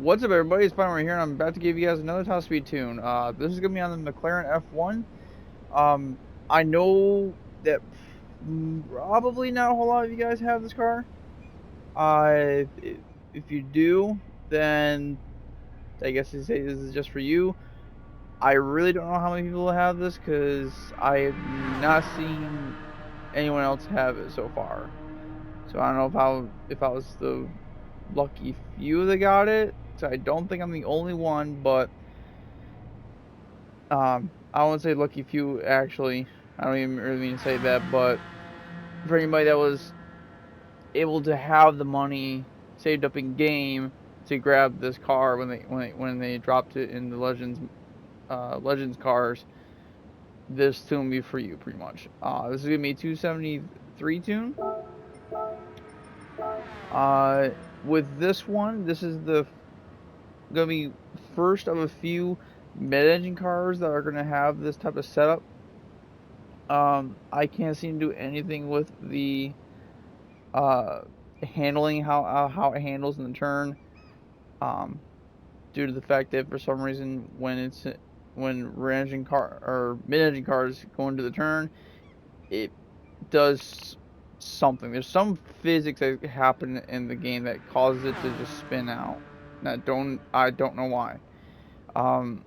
What's up, everybody? It's Fine right here, and I'm about to give you guys another top speed tune. This is gonna be on the McLaren F1. I know that probably not a whole lot of you guys have this car. If you do, then I guess you say this is just for you. I really don't know how many people have this because I have not seen anyone else have it so far. So I don't know if I was the lucky few that got it. So I don't think I'm the only one, but I won't say lucky few actually. I don't even really mean to say that, but for anybody that was able to have the money saved up in game to grab this car when they dropped it in the Legends cars, this tune will be for you pretty much. This is gonna be a 273 tune. With this one, this is the gonna be first of a few mid-engine cars that are gonna have this type of setup. I can't seem to do anything with the handling, how it handles in the turn, due to the fact that for some reason when rear engine car or mid-engine cars go into the turn, it does something. There's some physics that happen in the game that causes it to just spin out. I don't know why. You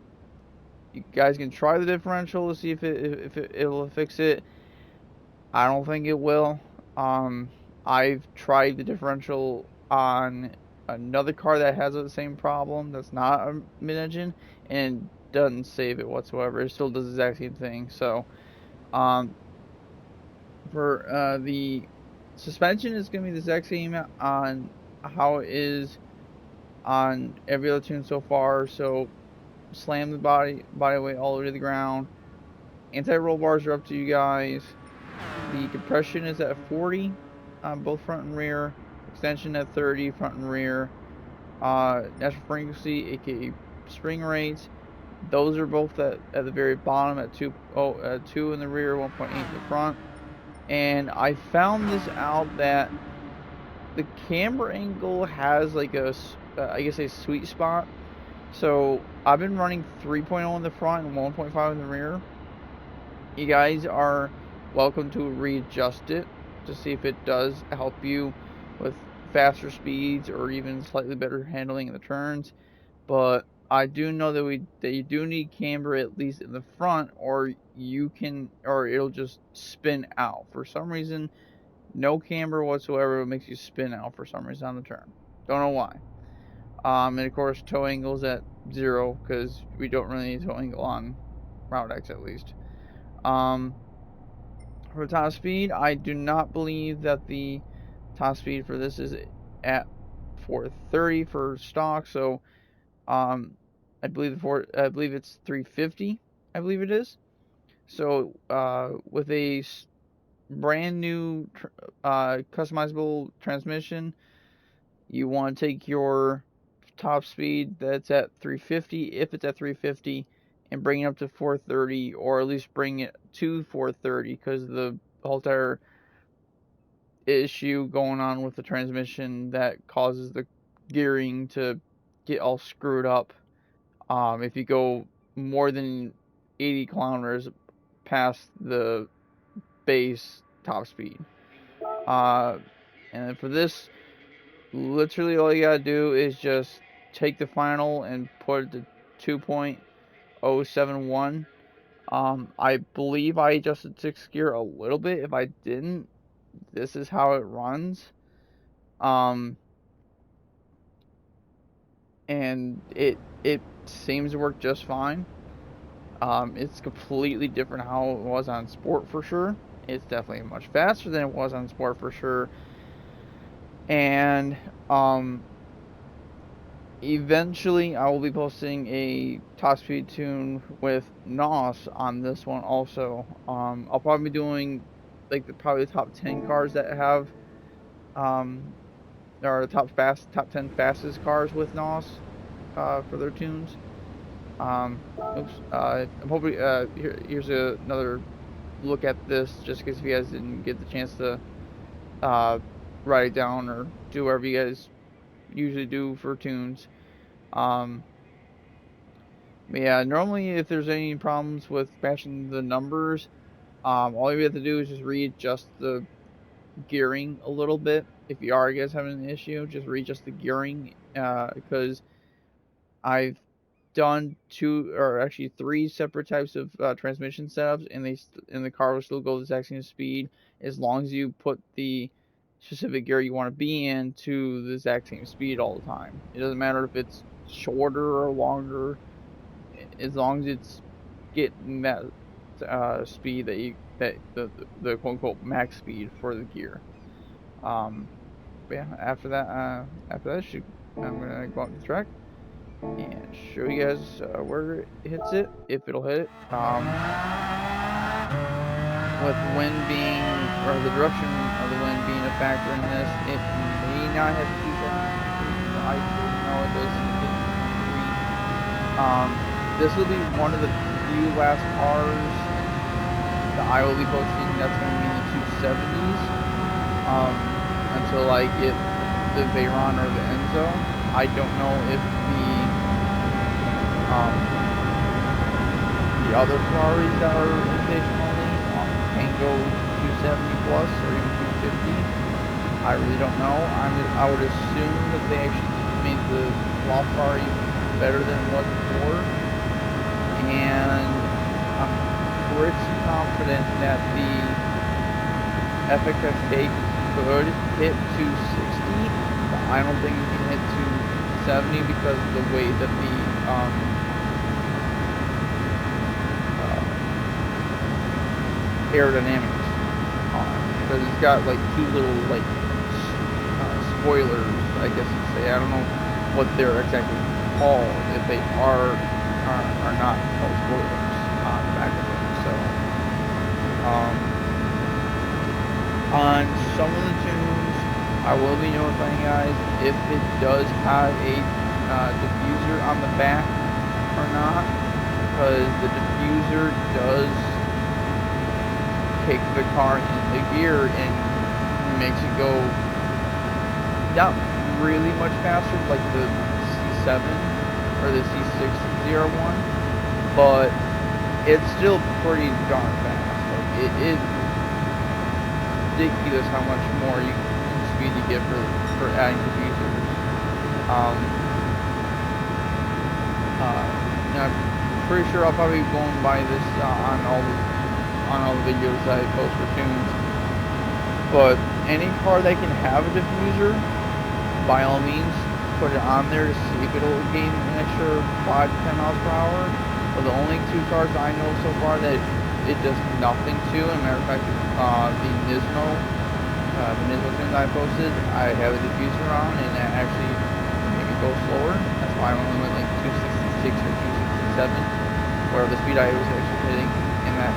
guys can try the differential to see it'll fix it. I don't think it will. I've tried the differential on another car that has the same problem. That's not a mid-engine and doesn't save it whatsoever. It still does the exact same thing. So, um, for the suspension is going to be the exact same on how it is on every other tune so far. So, slam the body weight all the way to the ground. Anti-roll bars are up to you guys. The compression is at 40 on both front and rear. Extension at 30, front and rear. Natural frequency, aka spring rates, those are both at the very bottom at 2 in the rear, 1.8 in the front. And I found this out that the camber angle has like I guess a sweet spot. So I've been running 3.0 in the front and 1.5 in the rear. You guys are welcome to readjust it to see if it does help you with faster speeds or even slightly better handling in the turns. But I do know that you do need camber at least in the front, or it'll just spin out for some reason. No camber whatsoever makes you spin out for some reason on the turn. Don't know why. And of course, toe angle's at 0 because we don't really need toe angle on Route X at least. For top speed, I do not believe that the top speed for this is at 430 for stock. So, I believe it's 350. I believe it is. So, with a brand new customizable transmission, you want to take your top speed that's at 350, if it's at 350, and bring it up to 430, or at least bring it to 430, because the whole entire issue going on with the transmission that causes the gearing to get all screwed up. If you go more than 80 kilometers past the base top speed. And for this, literally all you gotta do is just take the final and put it to 2.071. I believe I adjusted 6th gear a little bit. If I didn't, this is how it runs. And it seems to work just fine. It's completely different how it was on Sport for sure. It's definitely much faster than it was on Sport for sure. And eventually I will be posting a top speed tune with NOS on this one also. I'll probably be doing like probably the top 10 cars that have or the top 10 fastest cars with NOS for their tunes. I'm hoping here's another look at this just in case if you guys didn't get the chance to write it down or do whatever you guys usually do for tunes. But yeah, normally if there's any problems with matching the numbers, all you have to do is just readjust the gearing a little bit. If you are guys having an issue, just readjust the gearing, because I've done 2 or actually 3 separate types of transmission setups, and the car will still go the exact same speed as long as you put the specific gear you want to be in to the exact same speed all the time. It doesn't matter if it's shorter or longer, as long as it's getting that speed that the quote unquote max speed for the gear. But yeah, after that I'm gonna go out to the track and show you guys where it hits it, if it'll hit it. With wind being, or the direction of the wind being a factor in this, it may not have 273. I don't know, it does hit 3. This will be one of the few last cars that I will be posting that's going to be in the 270s, until I get the Veyron or the Enzo. I don't know if the other Ferraris that are invitation only can go 270 plus or even 250. I really don't know. I would assume that they actually made the Loft Ferrari better than it was before, and I'm pretty confident that the FXXK could hit 260, but I don't think it can hit 270 because of the way that the aerodynamics because it's got like 2 little like spoilers, I guess you'd say. I don't know what they're exactly called, if they are not called spoilers on the back of them. So on some of the tunes, I will be notifying you guys if it does have a diffuser on the back or not, because the diffuser does kick the car in the gear and makes it go not really much faster like the C7 or the C601, but it's still pretty darn fast. Like it's ridiculous how much more speed you get for adding diffusers. I'm pretty sure I'll probably be going by this on all the videos that I post for tunes. But any car that can have a diffuser, by all means, put it on there to see if it'll gain an extra 5 to 10 miles per hour. But the only 2 cars I know so far that it does nothing to, and matter of fact, the Nismo tunes I posted, I have a diffuser on, and that actually made me go slower. That's why I only went like 266 or 267, where the speed I was actually hitting in that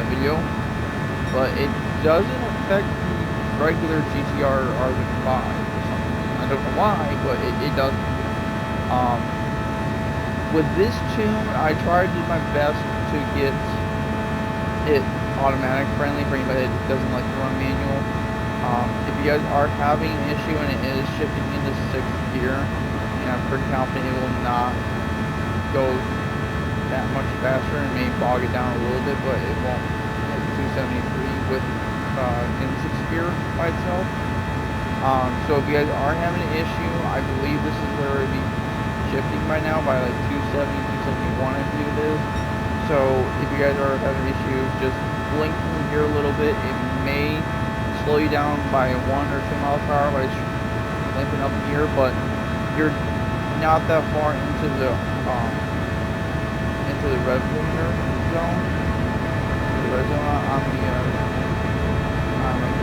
video. But it doesn't affect the regular GTR RB5 or something. I don't know why, but it doesn't. With this tune, I tried to do my best to get it automatic friendly for anybody that doesn't like to run manual. If you guys are having an issue and it is shifting into 6th gear, and I'm pretty confident it will not go that much faster and may bog it down a little bit, but it won't hit 273 with in 6th gear by itself. So if you guys are having an issue, I believe this is where it would be shifting by now by like 270, 271 I believe it is. So if you guys are having an issue, just blinking here a little bit. It may slow you down by 1 or 2 miles per hour by blinking up here, but you're not that far into the red zone. The red zone on the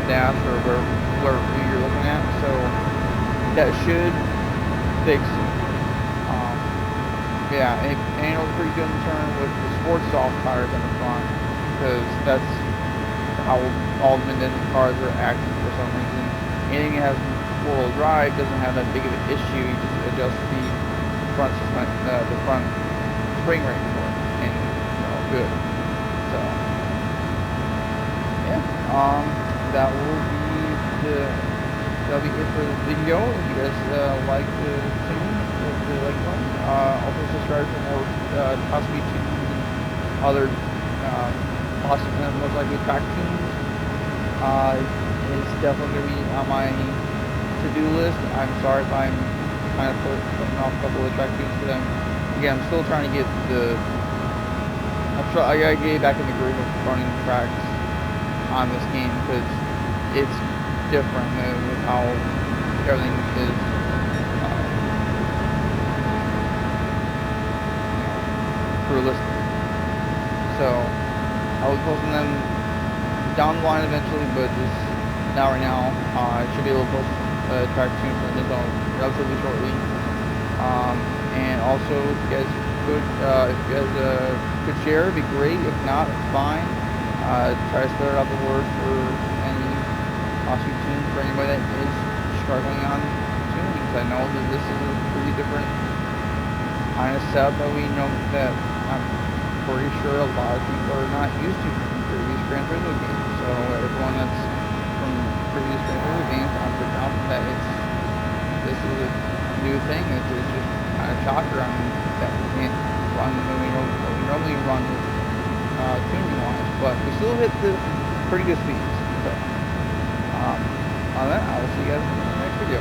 dash or where you're looking at. So that should fix it. Yeah, it handles pretty good in turn with the sports soft tires on the front, because that's how all the Minden cars are acting for some reason. Anything that has 4-wheel drive doesn't have that big of an issue. You just adjust the front spring rate for it, and good. So yeah, that will be that'll be it for the video. If you guys like the tune, if you like one, also subscribe for more possibly tunes and other possibly most likely track tunes. It's definitely gonna be on my to-do list. I'm sorry if I'm kind of putting off a couple of track tunes for them. Again, I'm still trying to get I gotta get back in the groove of running tracks on this game because it's different with how everything is realistic. So I'll be posting them down the line eventually, but just not right now. I should be able to post track tunes for this on relatively shortly. And also, if you guys could share, it'd be great. If not, it's fine. Try to spread out the word for any awesome tunes for anybody that is struggling on tuning. Because I know that this is a pretty different kind of setup that we know that I'm pretty sure a lot of people are not used to from previous Gran Turismo games. So everyone that's from previous Gran Turismo games, I'm pretty confident that this is a new thing. It's just kind of shocker on that we can't run what we normally run tuning wise, but we still hit the pretty good speeds. So on that, I will see you guys in the next video.